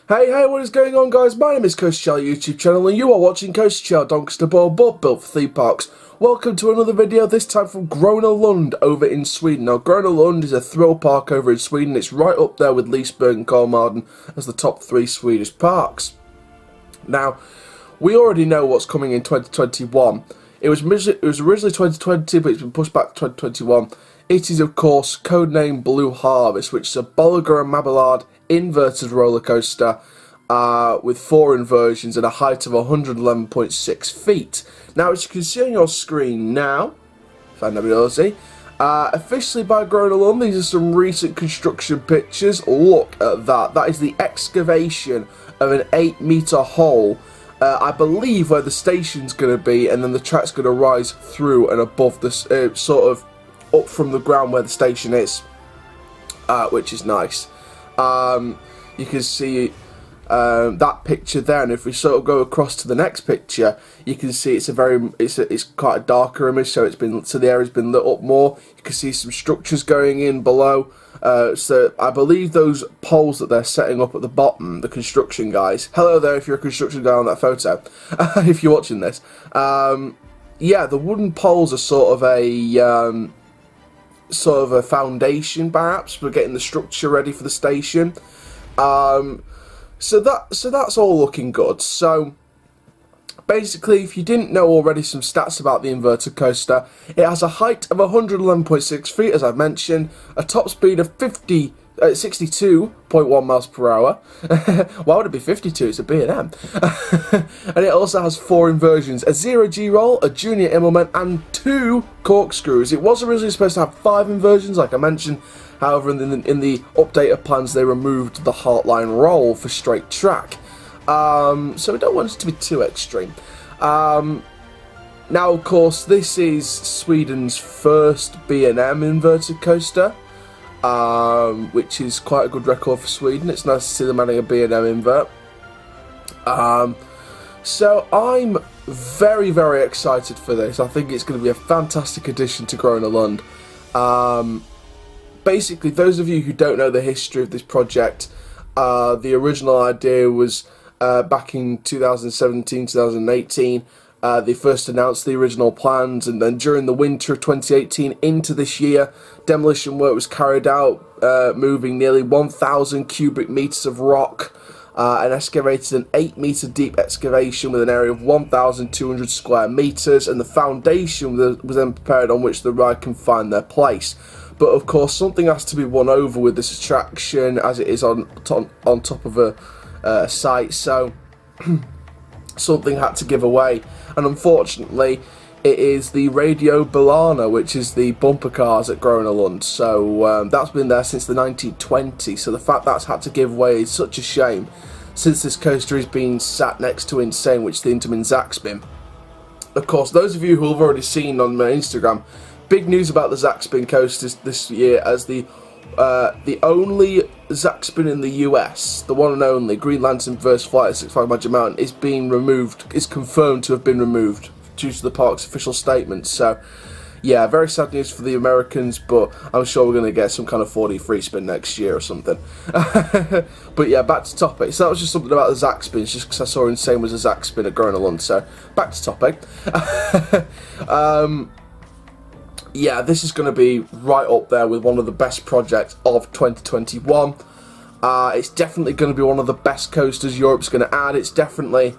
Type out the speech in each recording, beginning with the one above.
Hey, what is going on, guys? My name is Coach YouTube channel, and you are watching Coach Doncaster Board built for theme parks. Welcome to another video, this time from Grona Lund over in Sweden. Now, Grona Lund is a thrill park over in Sweden. It's right up there with Liseberg and Kolmården as the top 3 Swedish parks. Now, we already know what's coming in 2021. It was originally 2020, but it's been pushed back to 2021. It is, of course, codenamed Blue Harvest, which is a Bolliger and Mabillard inverted roller coaster with 4 inversions and a height of 111.6 feet. Now, as you can see on your screen now, officially by Grona Lund, these are some recent construction pictures. Look at that. That is the excavation of an 8-metre hole, I believe, where the station's going to be, and then the track's going to rise through and above this, sort of up from the ground where the station is, which is nice. You can see that picture there, and if we sort of go across to the next picture, you can see it's quite a darker image, so the area's been lit up more. You can see some structures going in below. So I believe those poles that they're setting up at the bottom, the construction guys. Hello there, if you're a construction guy on that photo, if you're watching this. Yeah, the wooden poles are sort of a foundation, perhaps, for getting the structure ready for the station. So that's all looking good. So basically, if you didn't know already some stats about the inverted coaster, it has a height of 111.6 feet, as I've mentioned, a top speed of 62.1 miles per hour. Why would it be 52? It's a B&M. And it also has 4 inversions, a 0G roll, a junior implement, and 2 corkscrews. It was originally supposed to have 5 inversions, like I mentioned. However, in the updated plans, they removed the Heartline roll for straight track. So we don't want it to be too extreme. Now, of course, this is Sweden's first B&M inverted coaster, which is quite a good record for Sweden. It's nice to see them adding a B&M invert. So I'm very, very excited for this. I think it's going to be a fantastic addition to Grona Lund. Basically, those of you who don't know the history of this project, the original idea was back in 2017, 2018. They first announced the original plans, and then during the winter of 2018 into this year, demolition work was carried out, moving nearly 1,000 cubic meters of rock, and excavated an 8-meter deep excavation with an area of 1,200 square meters, and the foundation was then prepared on which the ride can find their place. But of course, something has to be won over with this attraction, as it is on top of a site, so something had to give away, and unfortunately it is the Radio Bilana, which is the bumper cars at Grona Lund. So that's been there since the 1920s, so the fact that's had to give way is such a shame, since this coaster is being sat next to Insane, which is the Intamin Zackspin. Of course, those of you who have already seen on my Instagram, big news about the Zackspin coasters this year, as the only Zackspin in the US, the one and only Green Lantern First Flight at 65 Magic Mountain, is being removed, is confirmed to have been removed due to the park's official statement. So yeah, very sad news for the Americans, but I'm sure we're going to get some kind of 4D free spin next year or something. But yeah, back to topic. So that was just something about the Zackspins, just because I saw Insane was a Zackspin at Grona Lund. So back to topic. Yeah, this is going to be right up there with one of the best projects of 2021. It's definitely going to be one of the best coasters Europe's going to add. It's definitely,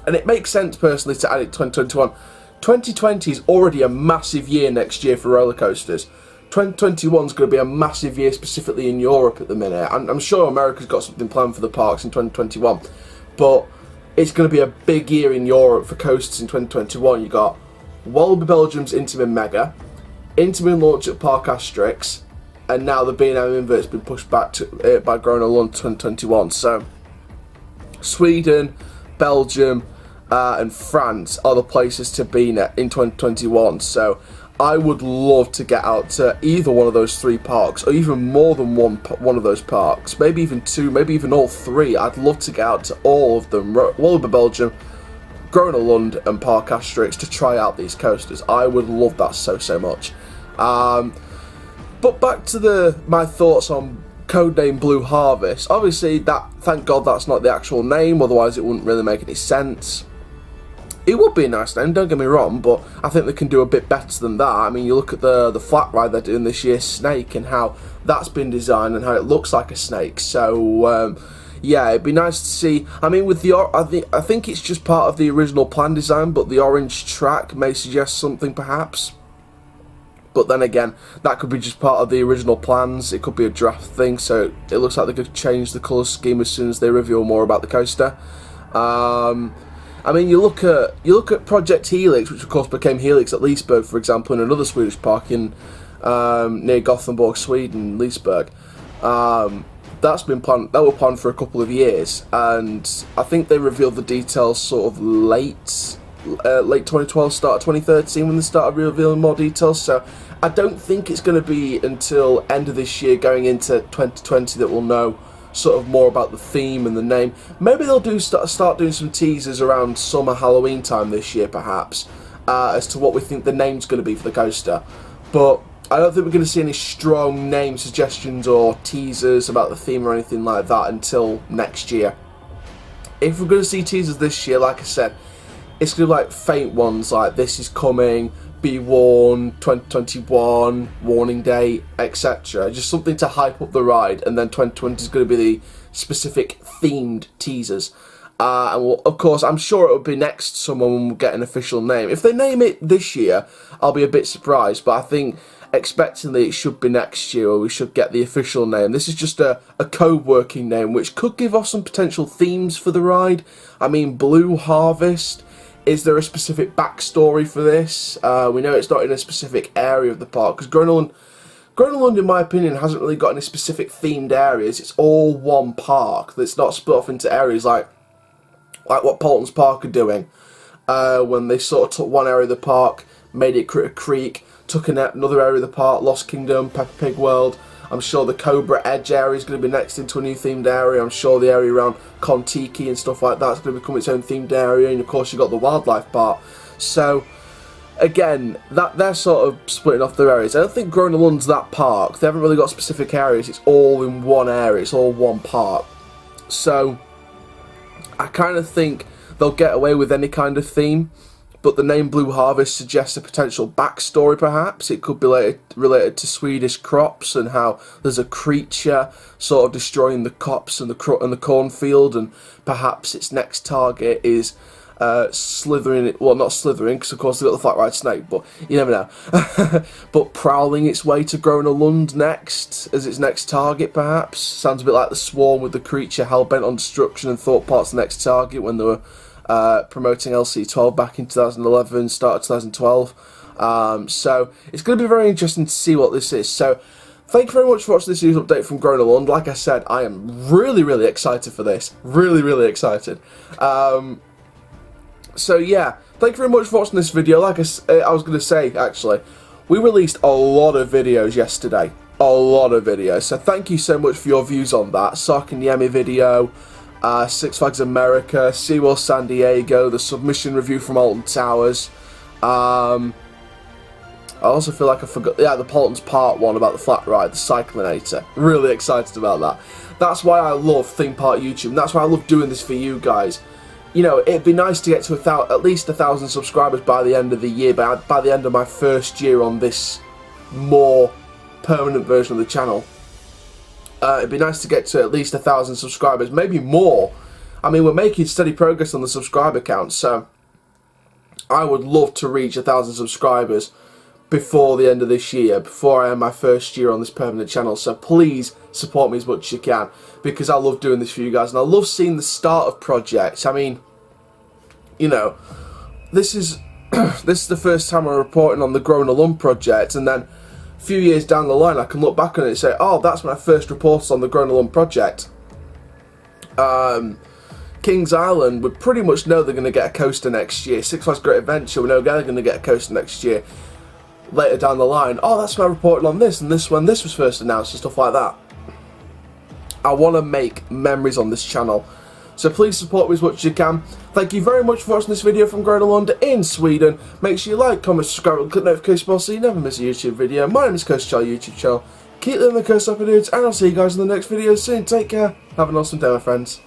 and it makes sense personally to add it 2021. 2020 is already a massive year next year for roller coasters. 2021 is going to be a massive year specifically in Europe at the minute. I'm sure America's got something planned for the parks in 2021, but it's going to be a big year in Europe for coasters in 2021. You got Wallaby Belgium's Intamin Mega, Intamin launch at Park Asterix, and now the B&M invert's been pushed back to, by Grona Lund 2021. So Sweden, Belgium, and France are the places to be in 2021. So I would love to get out to either one of those 3 parks, or even more than one of those parks, maybe even 2, maybe even all 3. I'd love to get out to all of them. Wallaby Belgium, Grona Lund, and Park Asterix, to try out these coasters. I would love that so much. But back to my thoughts on codename Blue Harvest. Obviously, thank God that's not the actual name, otherwise it wouldn't really make any sense. It would be a nice name, don't get me wrong, but I think they can do a bit better than that. I mean, you look at the flat ride they're doing this year, Snake, and how that's been designed and how it looks like a snake. So, yeah, it'd be nice to see. I mean, with I think it's just part of the original plan design, but the orange track may suggest something perhaps. But then again, that could be just part of the original plans. It could be a draft thing, so it looks like they could change the colour scheme as soon as they reveal more about the coaster. I mean, you look at Project Helix, which of course became Helix at Leesburg, for example, in another Swedish park in near Gothenburg, Sweden, Leesburg. That's been planned. That was planned for a couple of years, and I think they revealed the details sort of late 2012, start of 2013 when they started revealing more details. So I don't think it's going to be until end of this year, going into 2020, that we'll know sort of more about the theme and the name. Maybe they'll start doing some teasers around summer, Halloween time this year, perhaps, as to what we think the name's going to be for the coaster. But I don't think we're going to see any strong name suggestions or teasers about the theme or anything like that until next year. If we're going to see teasers this year, like I said, it's going to be like faint ones, like This Is Coming, Be Warned, 2021, Warning Date, etc. Just something to hype up the ride, and then 2020 is going to be the specific themed teasers. And we'll, of course, I'm sure it will be next summer when we get an official name. If they name it this year, I'll be a bit surprised, but I think expectantly it should be next year, or we should get the official name. This is just a code-working name, which could give off some potential themes for the ride. I mean, Blue Harvest. Is there a specific backstory for this? We know it's not in a specific area of the park, because Grona Lund, in my opinion, hasn't really got any specific themed areas. It's all one park that's not split off into areas like what Paulton's Park are doing, when they sort of took one area of the park, made it Critter Creek, took another area of the park, Lost Kingdom, Peppa Pig World. I'm sure the Cobra Edge area is going to be next into a new themed area. I'm sure the area around Kon-Tiki and stuff like that is going to become its own themed area. And of course you've got the wildlife part. So again, they're sort of splitting off their areas. I don't think Grona Lund's that park. They haven't really got specific areas. It's all in one area. It's all one park. So I kind of think they'll get away with any kind of theme. But the name Blue Harvest suggests a potential backstory, perhaps. It could be related to Swedish crops and how there's a creature sort of destroying the crops and the cornfield, and perhaps its next target is slithering. Well, not slithering, because of course they've got the flat ride snake, but you never know. But prowling its way to Grona Lund next as its next target, perhaps. Sounds a bit like the Swarm with the creature hell-bent on destruction and thought part's next target when they were promoting LC12 back in 2011, start of 2012. So it's going to be very interesting to see what this is. So thank you very much for watching this news update from Grona Lund. Like I said, I am really excited for this. Really excited. So yeah, thank you very much for watching this video. Like I was going to say, actually, we released a lot of videos yesterday. A lot of videos. So thank you so much for your views on that. Sark and Yemi video. Six Flags America, SeaWorld San Diego, the submission review from Alton Towers. I also feel like I forgot, yeah, the Paulton's Part 1 about the flat ride, the Cyclinator. Really excited about that. That's why I love Theme Park YouTube, and that's why I love doing this for you guys. You know, it'd be nice to get to at least 1,000 subscribers by the end of the year, by the end of my first year on this more permanent version of the channel. It'd be nice to get to at least 1,000 subscribers, maybe more. I mean, we're making steady progress on the subscriber count, so I would love to reach 1,000 subscribers before the end of this year, before I end my first year on this permanent channel. So please support me as much as you can, because I love doing this for you guys, and I love seeing the start of projects. I mean, you know, this is the first time I'm reporting on the Grona Lund project, and then a few years down the line I can look back on it and say, oh, that's when I first reported on the Grona Lund project. Kings Island, we pretty much know they're going to get a coaster next year. Six Flags Great Adventure, we know they're going to get a coaster next year. Later down the line, oh, that's when I reported on this and this when this was first announced and stuff like that. I want to make memories on this channel, so please support me as much as you can. Thank you very much for watching this video from Grona Lund in Sweden. Make sure you like, comment, subscribe, and click the notification bell so you never miss a YouTube video. My name is Coach Chal YouTube channel. Keep living the curse up, dudes, and I'll see you guys in the next video soon. Take care. Have an awesome day, my friends.